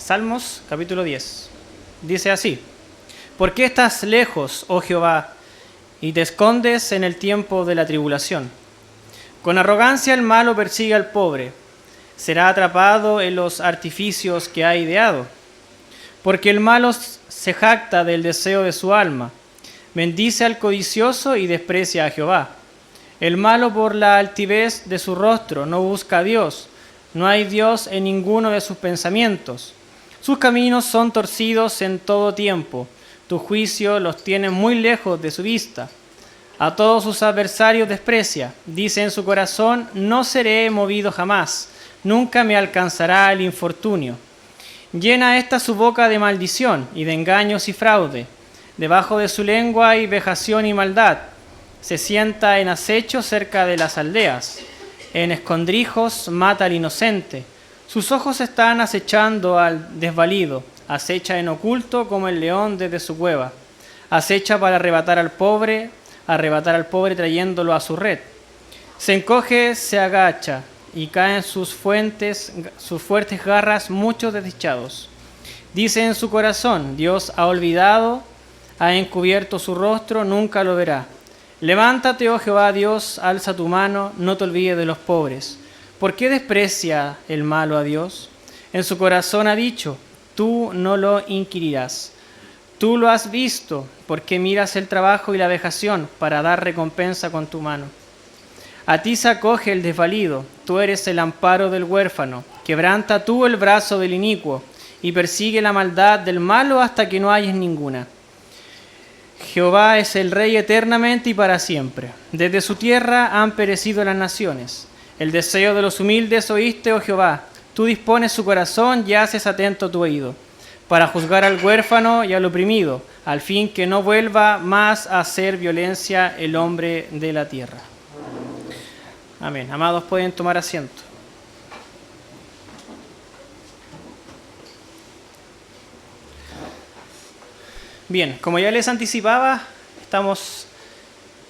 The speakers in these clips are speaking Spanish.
Salmos capítulo 10. Dice así: ¿Por qué estás lejos, oh Jehová, y te escondes en el tiempo de la tribulación? Con arrogancia el malo persigue al pobre, será atrapado en los artificios que ha ideado. Porque el malo se jacta del deseo de su alma, bendice al codicioso y desprecia a Jehová. El malo por la altivez de su rostro no busca a Dios, no hay Dios en ninguno de sus pensamientos. Sus caminos son torcidos en todo tiempo, tu juicio los tiene muy lejos de su vista. A todos sus adversarios desprecia, dice en su corazón: no seré movido jamás, nunca me alcanzará el infortunio. Llena esta su boca de maldición y de engaños y fraude. Debajo de su lengua hay vejación y maldad. Se sienta en acecho cerca de las aldeas. En escondrijos mata al inocente. Sus ojos están acechando al desvalido. Acecha en oculto como el león desde su cueva. Acecha para arrebatar al pobre trayéndolo a su red. Se encoge, se agacha, y caen sus fuertes garras muchos desdichados. Dice en su corazón: Dios ha olvidado, ha encubierto su rostro, nunca lo verá. Levántate, oh Jehová Dios, alza tu mano, no te olvides de los pobres. ¿Por qué desprecia el malo a Dios? En su corazón ha dicho: tú no lo inquirirás. Tú lo has visto, porque miras el trabajo y la vejación para dar recompensa con tu mano. A ti se acoge el desvalido, tú eres el amparo del huérfano. Quebranta tú el brazo del inicuo y persigue la maldad del malo hasta que no hayas ninguna. Jehová es el Rey eternamente y para siempre. Desde su tierra han perecido las naciones. El deseo de los humildes oíste, oh Jehová. Tú dispones su corazón y haces atento tu oído, para juzgar al huérfano y al oprimido, al fin que no vuelva más a hacer violencia el hombre de la tierra. Amén. Amados, pueden tomar asiento. Bien, como ya les anticipaba, estamos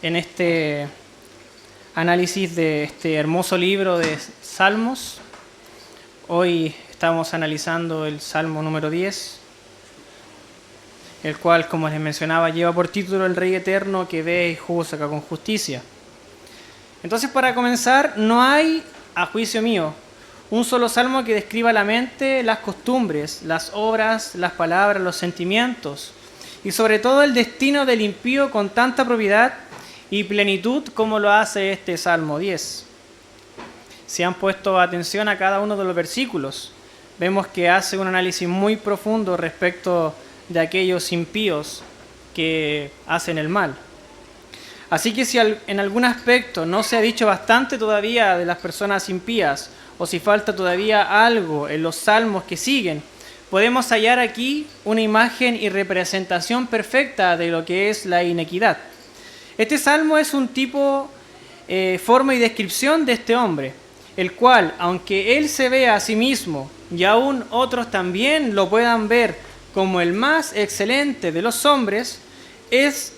en este análisis de este hermoso libro de Salmos. Hoy estamos analizando el Salmo número 10, el cual, como les mencionaba, lleva por título El Rey Eterno que ve y juzga con justicia. Entonces, para comenzar, no hay, a juicio mío, un solo salmo que describa la mente, las costumbres, las obras, las palabras, los sentimientos y sobre todo el destino del impío con tanta propiedad y plenitud como lo hace este Salmo 10. Si han puesto atención a cada uno de los versículos, vemos que hace un análisis muy profundo respecto de aquellos impíos que hacen el mal. Así que si en algún aspecto no se ha dicho bastante todavía de las personas impías, o si falta todavía algo en los salmos que siguen, podemos hallar aquí una imagen y representación perfecta de lo que es la inequidad. Este salmo es un tipo, forma y descripción de este hombre, el cual, aunque él se vea a sí mismo y aún otros también lo puedan ver como el más excelente de los hombres, es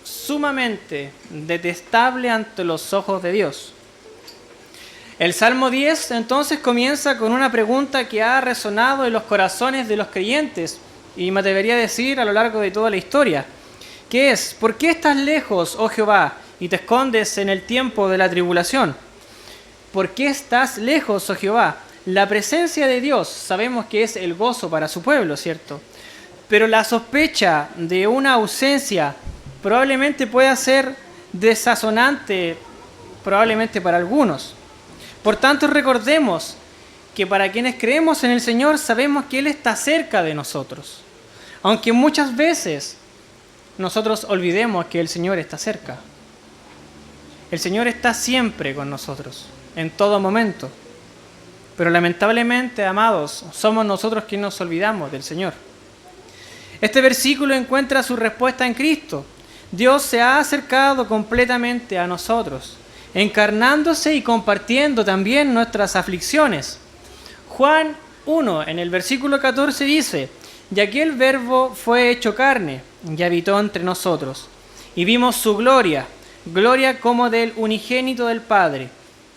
sumamente detestable ante los ojos de Dios. El Salmo 10 entonces comienza con una pregunta que ha resonado en los corazones de los creyentes y me atrevería a decir a lo largo de toda la historia, que es: ¿por qué estás lejos, oh Jehová, y te escondes en el tiempo de la tribulación? ¿Por qué estás lejos, oh Jehová? La presencia de Dios sabemos que es el gozo para su pueblo, ¿cierto? Pero la sospecha de una ausencia probablemente pueda ser desazonante, probablemente para algunos. Por tanto, recordemos que para quienes creemos en el Señor sabemos que Él está cerca de nosotros, aunque muchas veces nosotros olvidemos que el Señor está cerca. El Señor está siempre con nosotros, en todo momento. Pero lamentablemente, amados, somos nosotros quienes nos olvidamos del Señor. Este versículo encuentra su respuesta en Cristo. Dios se ha acercado completamente a nosotros, encarnándose y compartiendo también nuestras aflicciones. Juan 1, en el versículo 14 dice: y aquel verbo fue hecho carne y habitó entre nosotros, y vimos su gloria, gloria como del unigénito del Padre,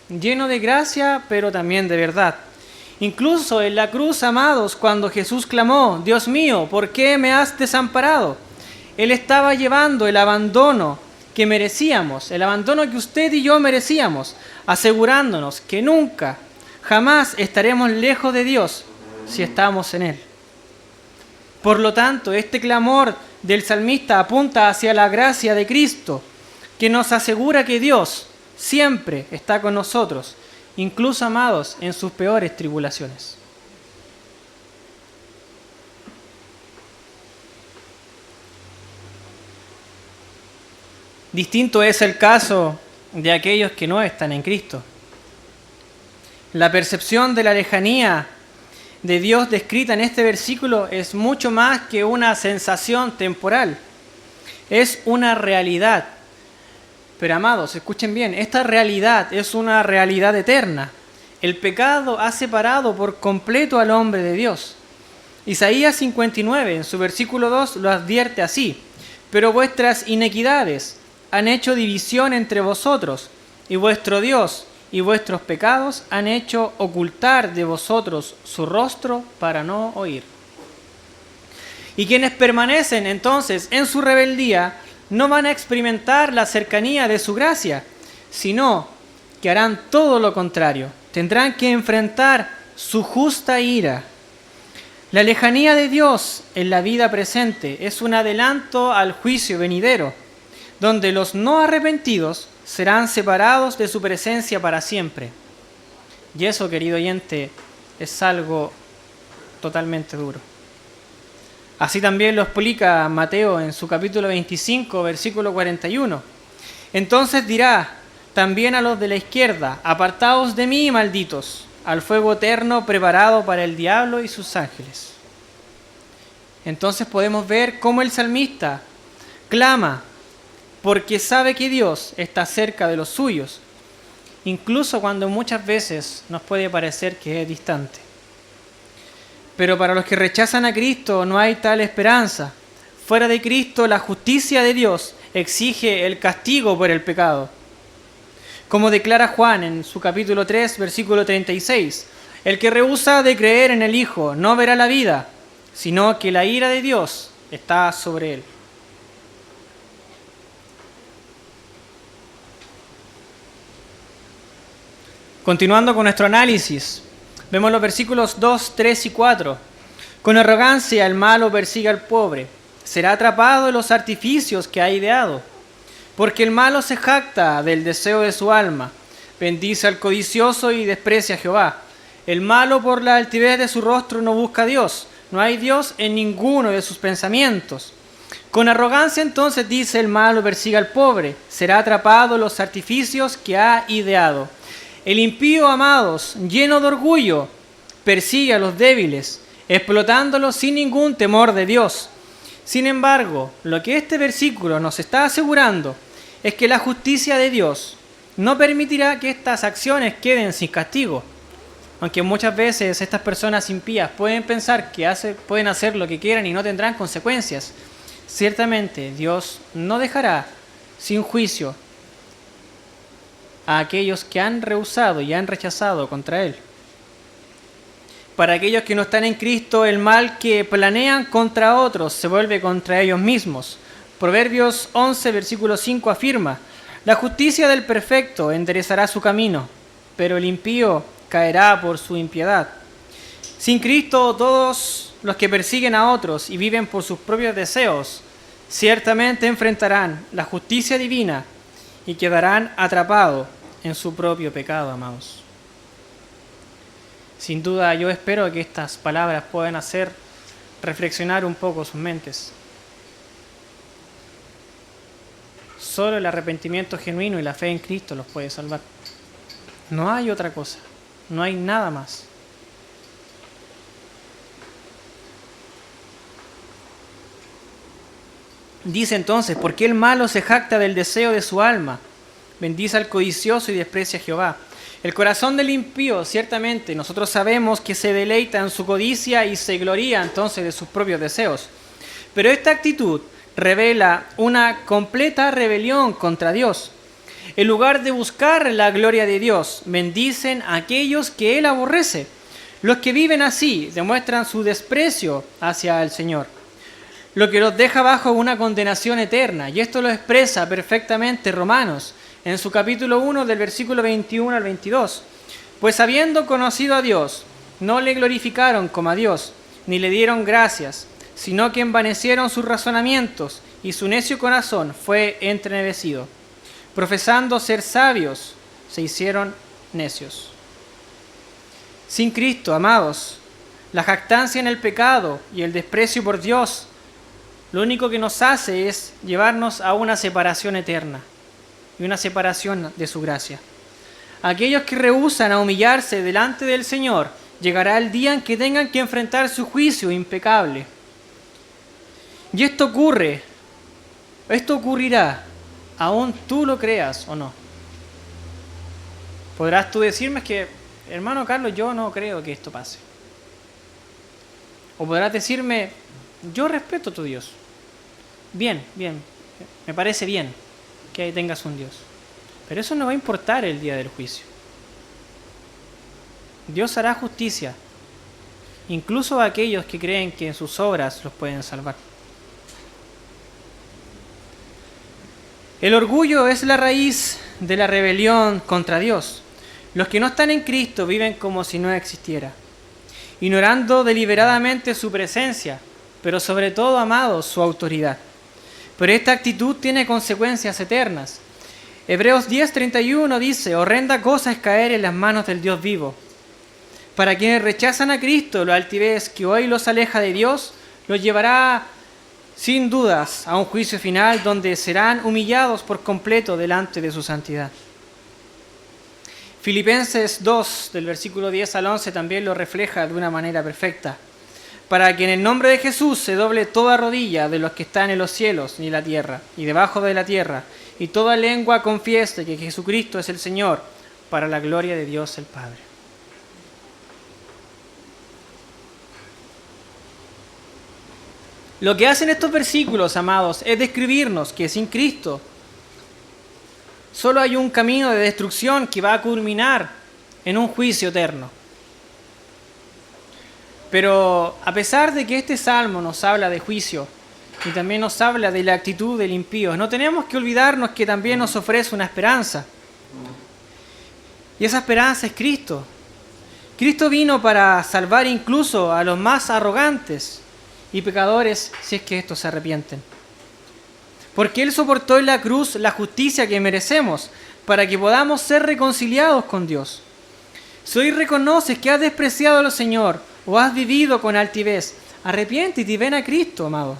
lleno de gracia pero también de verdad. Incluso en la cruz, amados, cuando Jesús clamó, Dios mío, ¿por qué me has desamparado? Él estaba llevando el abandono que merecíamos, el abandono que usted y yo merecíamos, asegurándonos que nunca, jamás estaremos lejos de Dios si estamos en Él. Por lo tanto, este clamor del salmista apunta hacia la gracia de Cristo, que nos asegura que Dios siempre está con nosotros, incluso, amados, en sus peores tribulaciones. Distinto es el caso de aquellos que no están en Cristo. La percepción de la lejanía de Dios descrita en este versículo es mucho más que una sensación temporal. Es una realidad. Pero, amados, escuchen bien, esta realidad es una realidad eterna. El pecado ha separado por completo al hombre de Dios. Isaías 59, en su versículo 2, lo advierte así: pero vuestras inequidades han hecho división entre vosotros, y vuestro Dios y vuestros pecados han hecho ocultar de vosotros su rostro para no oír. Y quienes permanecen entonces en su rebeldía no van a experimentar la cercanía de su gracia, sino que harán todo lo contrario. Tendrán que enfrentar su justa ira. La lejanía de Dios en la vida presente es un adelanto al juicio venidero, donde los no arrepentidos serán separados de su presencia para siempre. Y eso, querido oyente, es algo totalmente duro. Así también lo explica Mateo en su capítulo 25, versículo 41. Entonces dirá también a los de la izquierda: apartaos de mí, malditos, al fuego eterno preparado para el diablo y sus ángeles. Entonces podemos ver cómo el salmista clama porque sabe que Dios está cerca de los suyos, incluso cuando muchas veces nos puede parecer que es distante. Pero para los que rechazan a Cristo no hay tal esperanza. Fuera de Cristo, la justicia de Dios exige el castigo por el pecado. Como declara Juan en su capítulo 3, versículo 36, el que rehúsa de creer en el Hijo no verá la vida, sino que la ira de Dios está sobre él. Continuando con nuestro análisis, vemos los versículos 2, 3 y 4. Con arrogancia el malo persigue al pobre, será atrapado en los artificios que ha ideado. Porque el malo se jacta del deseo de su alma, bendice al codicioso y desprecia a Jehová. El malo por la altivez de su rostro no busca a Dios, no hay Dios en ninguno de sus pensamientos. Con arrogancia entonces dice el malo persigue al pobre, será atrapado en los artificios que ha ideado. El impío, amados, lleno de orgullo, persigue a los débiles, explotándolos sin ningún temor de Dios. Sin embargo, lo que este versículo nos está asegurando es que la justicia de Dios no permitirá que estas acciones queden sin castigo. Aunque muchas veces estas personas impías pueden pensar que pueden hacer lo que quieran y no tendrán consecuencias, ciertamente Dios no dejará sin juicio a aquellos que han rehusado y han rechazado contra Él. Para aquellos que no están en Cristo, el mal que planean contra otros se vuelve contra ellos mismos. Proverbios 11, versículo 5 afirma: la justicia del perfecto enderezará su camino, pero el impío caerá por su impiedad. Sin Cristo, todos los que persiguen a otros y viven por sus propios deseos, ciertamente enfrentarán la justicia divina y quedarán atrapados en su propio pecado, amados. Sin duda, yo espero que estas palabras puedan hacer reflexionar un poco sus mentes. Solo el arrepentimiento genuino y la fe en Cristo los puede salvar. No hay otra cosa, no hay nada más. Dice entonces: ¿por qué el malo se jacta del deseo de su alma? Bendice al codicioso y desprecia a Jehová. El corazón del impío, ciertamente, nosotros sabemos que se deleita en su codicia y se gloría entonces de sus propios deseos. Pero esta actitud revela una completa rebelión contra Dios. En lugar de buscar la gloria de Dios, bendicen a aquellos que Él aborrece. Los que viven así demuestran su desprecio hacia el Señor, lo que los deja bajo una condenación eterna. Y esto lo expresa perfectamente Romanos en su capítulo 1 del versículo 21 al 22. Pues habiendo conocido a Dios, no le glorificaron como a Dios, ni le dieron gracias, sino que envanecieron sus razonamientos, y su necio corazón fue entrenegrecido. Profesando ser sabios, se hicieron necios. Sin Cristo, amados, la jactancia en el pecado y el desprecio por Dios, lo único que nos hace es llevarnos a una separación eterna y una separación de su gracia. Aquellos que rehúsan a humillarse delante del Señor, llegará el día en que tengan que enfrentar su juicio impecable. Y esto ocurrirá, aun tú lo creas o no. Podrás tú decirme que, hermano Carlos, yo no creo que esto pase. O podrás decirme, yo respeto a tu Dios. Bien, me parece bien que tengas un Dios. Pero eso no va a importar el día del juicio. Dios hará justicia, incluso a aquellos que creen que en sus obras los pueden salvar. El orgullo es la raíz de la rebelión contra Dios. Los que no están en Cristo viven como si no existiera, ignorando deliberadamente su presencia, pero sobre todo, amados, su autoridad. Pero esta actitud tiene consecuencias eternas. Hebreos 10:31 dice: horrenda cosa es caer en las manos del Dios vivo. Para quienes rechazan a Cristo, la altivez que hoy los aleja de Dios los llevará sin dudas a un juicio final donde serán humillados por completo delante de su santidad. Filipenses 2, del versículo 10 al 11, también lo refleja de una manera perfecta. Para que en el nombre de Jesús se doble toda rodilla de los que están en los cielos y en la tierra, y debajo de la tierra, y toda lengua confiese que Jesucristo es el Señor, para la gloria de Dios el Padre. Lo que hacen estos versículos, amados, es describirnos que sin Cristo solo hay un camino de destrucción que va a culminar en un juicio eterno. Pero a pesar de que este salmo nos habla de juicio y también nos habla de la actitud del impío, no tenemos que olvidarnos que también nos ofrece una esperanza. Y esa esperanza es Cristo. Cristo vino para salvar incluso a los más arrogantes y pecadores si es que estos se arrepienten. Porque Él soportó en la cruz la justicia que merecemos para que podamos ser reconciliados con Dios. Si hoy reconoces que has despreciado al Señor o has vivido con altivez, arrepiéntete y ven a Cristo, amado.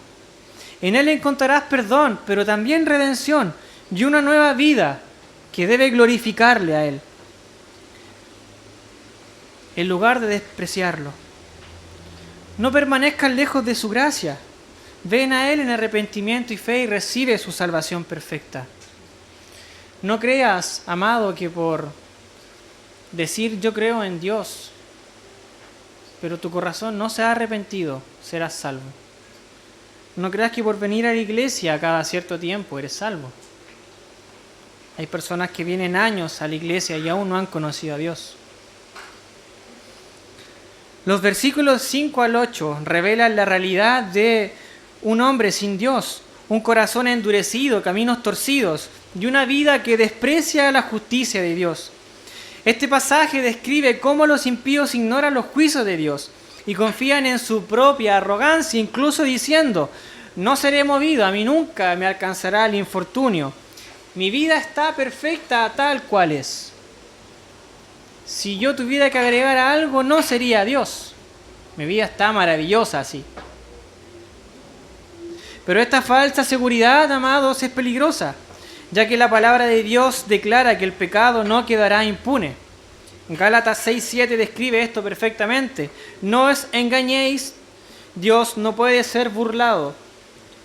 En Él encontrarás perdón, pero también redención y una nueva vida que debe glorificarle a Él, en lugar de despreciarlo. No permanezcas lejos de su gracia. Ven a Él en arrepentimiento y fe y recibe su salvación perfecta. No creas, amado, que por decir yo creo en Dios, pero tu corazón no se ha arrepentido, serás salvo. No creas que por venir a la iglesia cada cierto tiempo eres salvo. Hay personas que vienen años a la iglesia y aún no han conocido a Dios. Los versículos 5 al 8 revelan la realidad de un hombre sin Dios, un corazón endurecido, caminos torcidos y una vida que desprecia la justicia de Dios. Este pasaje describe cómo los impíos ignoran los juicios de Dios y confían en su propia arrogancia, incluso diciendo: no seré movido, a mí nunca me alcanzará el infortunio. Mi vida está perfecta tal cual es. Si yo tuviera que agregar algo, no sería Dios. Mi vida está maravillosa así. Pero esta falsa seguridad, amados, es peligrosa, ya que la palabra de Dios declara que el pecado no quedará impune. Gálatas 6:7 describe esto perfectamente. No os engañéis, Dios no puede ser burlado,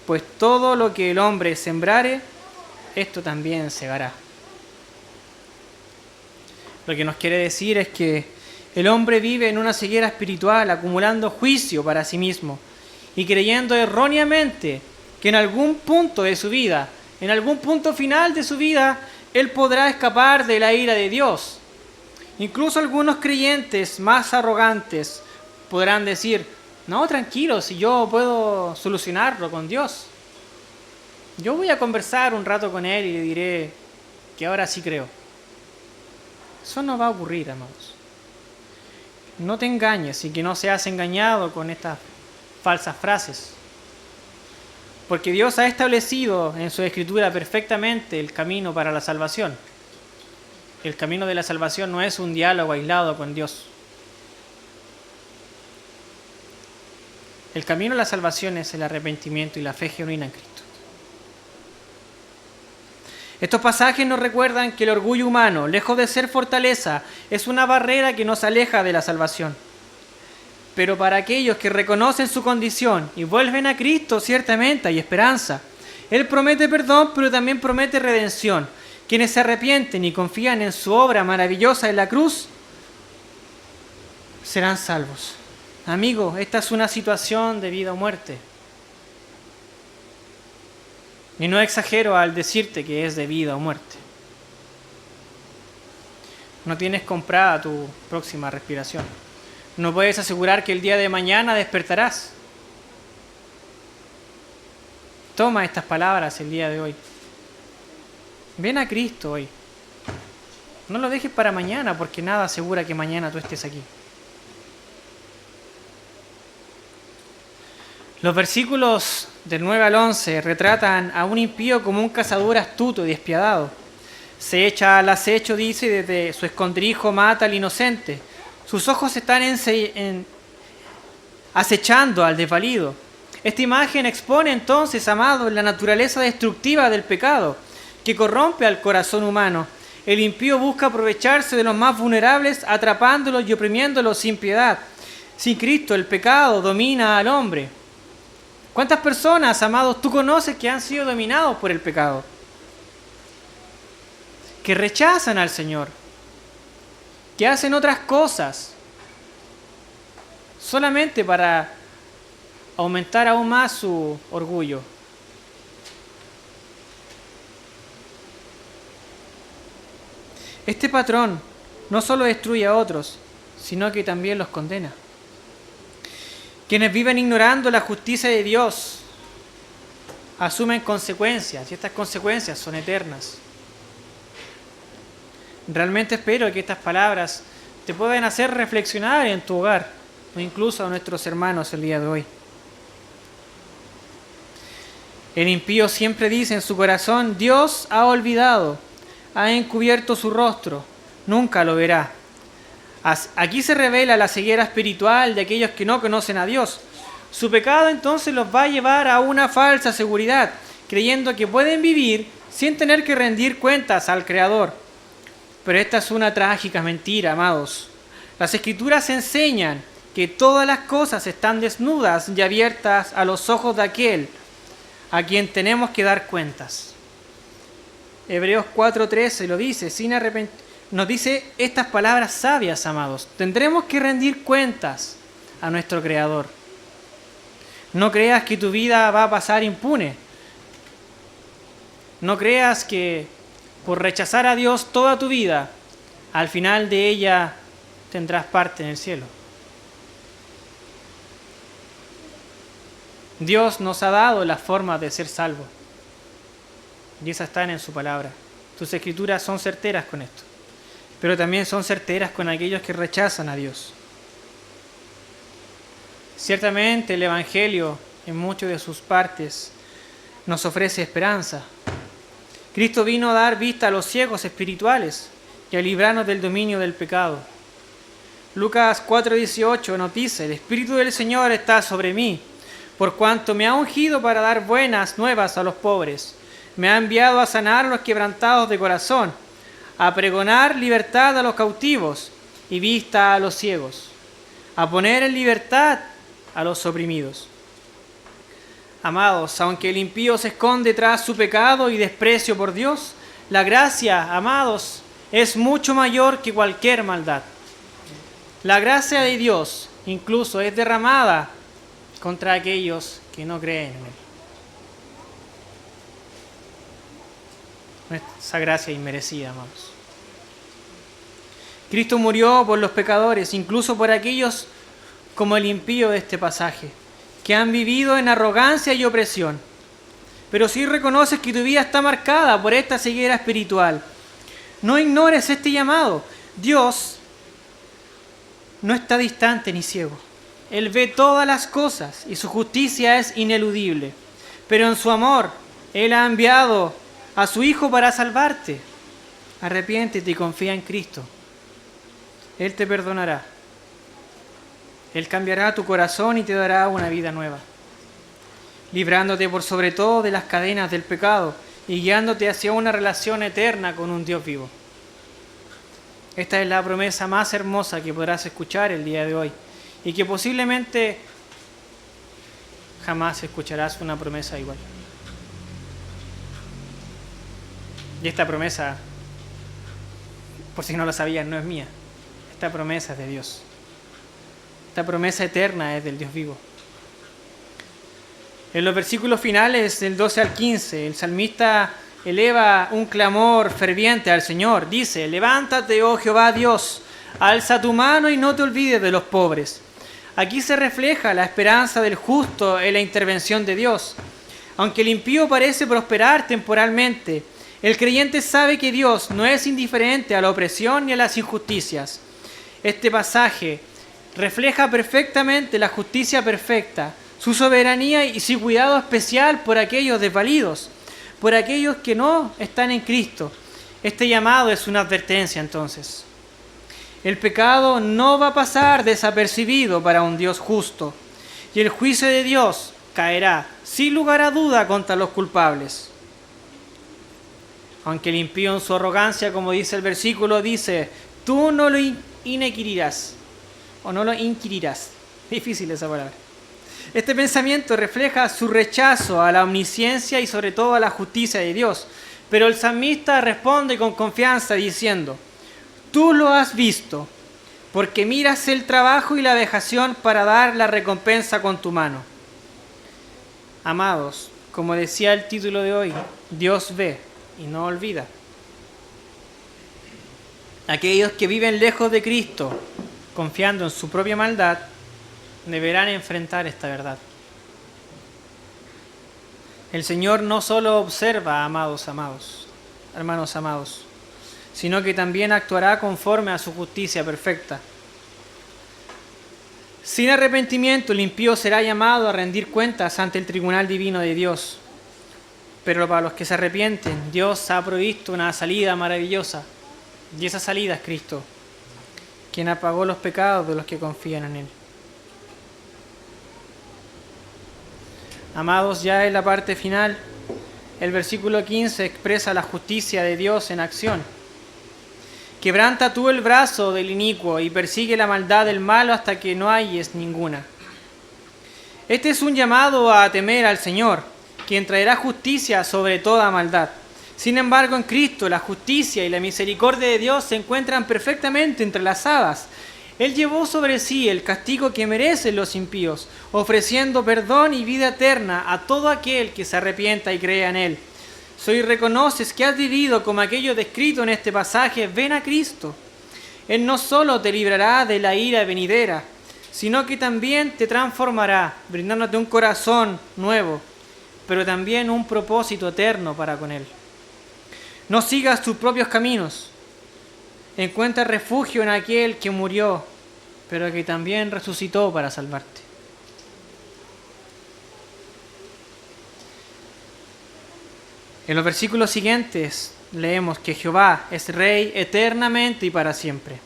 pues todo lo que el hombre sembrare, esto también segará. Lo que nos quiere decir es que el hombre vive en una ceguera espiritual, acumulando juicio para sí mismo y creyendo erróneamente que en algún punto de su vida, en algún punto final de su vida, él podrá escapar de la ira de Dios. Incluso algunos creyentes más arrogantes podrán decir, no, tranquilo, si yo puedo solucionarlo con Dios. Yo voy a conversar un rato con Él y le diré que ahora sí creo. Eso no va a ocurrir, amados. No te engañes y que no seas engañado con estas falsas frases. Porque Dios ha establecido en su Escritura perfectamente el camino para la salvación. El camino de la salvación no es un diálogo aislado con Dios. El camino a la salvación es el arrepentimiento y la fe genuina en Cristo. Estos pasajes nos recuerdan que el orgullo humano, lejos de ser fortaleza, es una barrera que nos aleja de la salvación. Pero para aquellos que reconocen su condición y vuelven a Cristo, ciertamente hay esperanza. Él promete perdón, pero también promete redención. Quienes se arrepienten y confían en su obra maravillosa en la cruz, serán salvos. Amigo, esta es una situación de vida o muerte. Y no exagero al decirte que es de vida o muerte. No tienes comprada tu próxima respiración. No puedes asegurar que el día de mañana despertarás. Toma estas palabras el día de hoy. Ven a Cristo hoy. No lo dejes para mañana, porque nada asegura que mañana tú estés aquí. Los versículos del 9 al 11 retratan a un impío como un cazador astuto y despiadado. Se echa al acecho, dice, y desde su escondrijo mata al inocente. Sus ojos están acechando al desvalido. Esta imagen expone entonces, amados, la naturaleza destructiva del pecado, que corrompe al corazón humano. El impío busca aprovecharse de los más vulnerables, atrapándolos y oprimiéndolos sin piedad. Sin Cristo, el pecado domina al hombre. ¿Cuántas personas, amados, tú conoces que han sido dominados por el pecado? Que rechazan al Señor, que hacen otras cosas solamente para aumentar aún más su orgullo. Este patrón no solo destruye a otros, sino que también los condena. Quienes viven ignorando la justicia de Dios asumen consecuencias, y estas consecuencias son eternas. Realmente espero que estas palabras te puedan hacer reflexionar en tu hogar, o incluso a nuestros hermanos el día de hoy. El impío siempre dice en su corazón, Dios ha olvidado, ha encubierto su rostro, nunca lo verá. Aquí se revela la ceguera espiritual de aquellos que no conocen a Dios. Su pecado entonces los va a llevar a una falsa seguridad, creyendo que pueden vivir sin tener que rendir cuentas al Creador. Pero esta es una trágica mentira, amados. Las Escrituras enseñan que todas las cosas están desnudas y abiertas a los ojos de aquel a quien tenemos que dar cuentas. Hebreos 4:13 lo dice, nos dice estas palabras sabias, amados. Tendremos que rendir cuentas a nuestro Creador. No creas que tu vida va a pasar impune. No creas que por rechazar a Dios toda tu vida, al final de ella tendrás parte en el cielo. Dios nos ha dado la forma de ser salvos. Y esas están en su palabra. Sus escrituras son certeras con esto. Pero también son certeras con aquellos que rechazan a Dios. Ciertamente el Evangelio, en muchas de sus partes, nos ofrece esperanza. Cristo vino a dar vista a los ciegos espirituales y a librarnos del dominio del pecado. Lucas 4:18 nos dice, el Espíritu del Señor está sobre mí, por cuanto me ha ungido para dar buenas nuevas a los pobres. Me ha enviado a sanar a los quebrantados de corazón, a pregonar libertad a los cautivos y vista a los ciegos, a poner en libertad a los oprimidos. Amados, aunque el impío se esconde tras su pecado y desprecio por Dios, la gracia, amados, es mucho mayor que cualquier maldad. La gracia de Dios incluso es derramada contra aquellos que no creen en Él. Esa gracia inmerecida, amados. Cristo murió por los pecadores, incluso por aquellos como el impío de este pasaje, que han vivido en arrogancia y opresión. Pero si reconoces que tu vida está marcada por esta ceguera espiritual, no ignores este llamado. Dios no está distante ni ciego. Él ve todas las cosas y su justicia es ineludible. Pero en su amor, Él ha enviado a su Hijo para salvarte. Arrepiéntete y confía en Cristo. Él te perdonará. Él cambiará tu corazón y te dará una vida nueva, librándote por sobre todo de las cadenas del pecado y guiándote hacia una relación eterna con un Dios vivo. Esta es la promesa más hermosa que podrás escuchar el día de hoy y que posiblemente jamás escucharás una promesa igual. Y esta promesa, por si no lo sabías, no es mía. Esta promesa es de Dios. Esta promesa eterna es del Dios vivo. En los versículos finales del 12 al 15, el salmista eleva un clamor ferviente al Señor. Dice: levántate, oh Jehová Dios, alza tu mano y no te olvides de los pobres. Aquí se refleja la esperanza del justo en la intervención de Dios. Aunque el impío parece prosperar temporalmente, el creyente sabe que Dios no es indiferente a la opresión ni a las injusticias. Este pasaje refleja perfectamente la justicia perfecta, su soberanía y su cuidado especial por aquellos desvalidos, por aquellos que no están en Cristo. Este llamado es una advertencia entonces. El pecado no va a pasar desapercibido para un Dios justo, y el juicio de Dios caerá sin lugar a duda contra los culpables. Aunque el impío en su arrogancia, como dice el versículo, dice: tú no lo inquirirás, o no lo inquirirás. Difícil esa palabra. Este pensamiento refleja su rechazo a la omnisciencia y sobre todo a la justicia de Dios. Pero el salmista responde con confianza diciendo: tú lo has visto, porque miras el trabajo y la vejación para dar la recompensa con tu mano. Amados, como decía el título de hoy, Dios ve y no olvida. Aquellos que viven lejos de Cristo, confiando en su propia maldad, deberán enfrentar esta verdad. El Señor no solo observa, hermanos amados, sino que también actuará conforme a su justicia perfecta. Sin arrepentimiento, el impío será llamado a rendir cuentas ante el tribunal divino de Dios. Pero para los que se arrepienten, Dios ha provisto una salida maravillosa, y esa salida es Cristo, quien apagó los pecados de los que confían en Él. Amados, ya en la parte final, el versículo 15 expresa la justicia de Dios en acción. Quebranta tú el brazo del inicuo y persigue la maldad del malo hasta que no halles ninguna. Este es un llamado a temer al Señor, quien traerá justicia sobre toda maldad. Sin embargo, en Cristo la justicia y la misericordia de Dios se encuentran perfectamente entrelazadas. Él llevó sobre sí el castigo que merecen los impíos, ofreciendo perdón y vida eterna a todo aquel que se arrepienta y crea en Él. Si reconoces que has vivido como aquello descrito en este pasaje, ven a Cristo. Él no solo te librará de la ira venidera, sino que también te transformará, brindándote un corazón nuevo, pero también un propósito eterno para con Él. No sigas tus propios caminos. Encuentra refugio en aquel que murió, pero que también resucitó para salvarte. En los versículos siguientes leemos que Jehová es Rey eternamente y para siempre.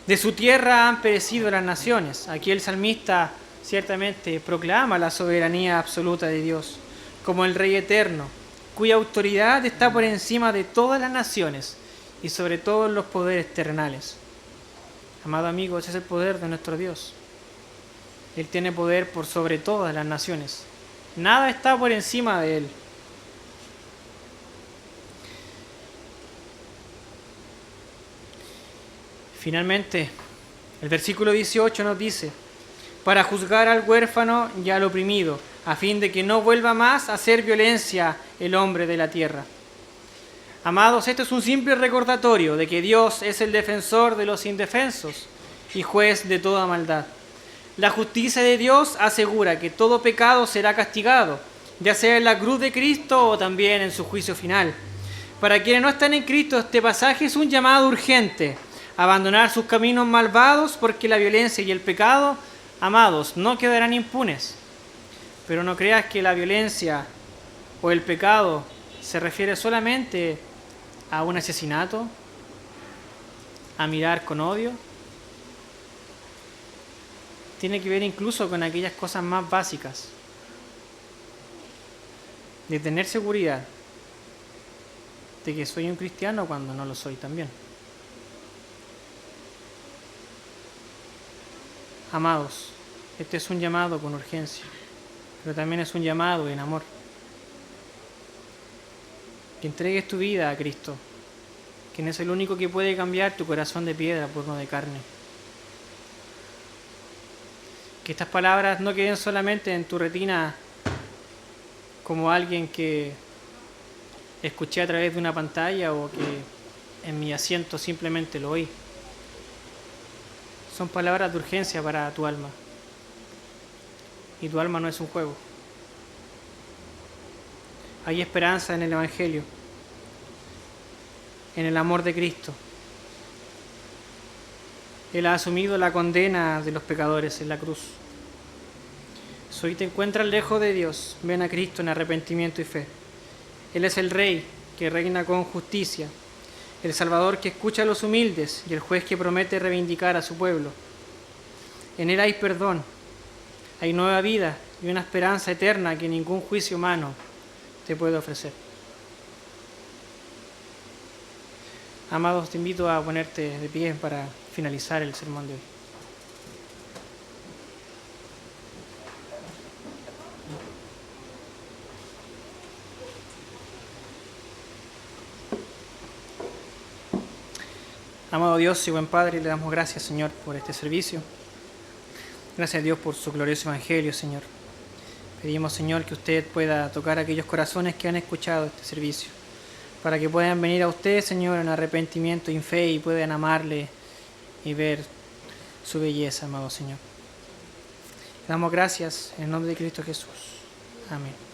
De su tierra han perecido las naciones. Aquí el salmista ciertamente proclama la soberanía absoluta de Dios como el Rey eterno, cuya autoridad está por encima de todas las naciones y sobre todos los poderes terrenales. Amado amigo, ese es el poder de nuestro Dios. Él tiene poder por sobre todas las naciones. Nada está por encima de Él. Finalmente, el versículo 18 nos dice: para juzgar al huérfano y al oprimido, a fin de que no vuelva más a hacer violencia el hombre de la tierra. Amados, este es un simple recordatorio de que Dios es el defensor de los indefensos y juez de toda maldad. La justicia de Dios asegura que todo pecado será castigado, ya sea en la cruz de Cristo o también en su juicio final. Para quienes no están en Cristo, este pasaje es un llamado urgente a abandonar sus caminos malvados, porque la violencia y el pecado, amados, no quedarán impunes. Pero no creas que la violencia o el pecado se refiere solamente a un asesinato, a mirar con odio. Tiene que ver incluso con aquellas cosas más básicas, de tener seguridad de que soy un cristiano cuando no lo soy también. Amados, este es un llamado con urgencia, pero también es un llamado en amor. Que entregues tu vida a Cristo, quien es el único que puede cambiar tu corazón de piedra por uno de carne. Que estas palabras no queden solamente en tu retina como alguien que escuché a través de una pantalla o que en mi asiento simplemente lo oí. Son palabras de urgencia para tu alma. Y tu alma no es un juego. Hay esperanza en el Evangelio, en el amor de Cristo. Él ha asumido la condena de los pecadores en la cruz. Si hoy te encuentras lejos de Dios, ven a Cristo en arrepentimiento y fe. Él es el Rey que reina con justicia, el Salvador que escucha a los humildes y el juez que promete reivindicar a su pueblo. En Él hay perdón, hay nueva vida y una esperanza eterna que ningún juicio humano te puede ofrecer. Amados, te invito a ponerte de pie para finalizar el sermón de hoy. Amado Dios y buen Padre, le damos gracias, Señor, por este servicio. Gracias a Dios por su glorioso Evangelio, Señor. Pedimos, Señor, que usted pueda tocar aquellos corazones que han escuchado este servicio, para que puedan venir a usted, Señor, en arrepentimiento y en fe y puedan amarle y ver su belleza, amado Señor. Le damos gracias en el nombre de Cristo Jesús. Amén.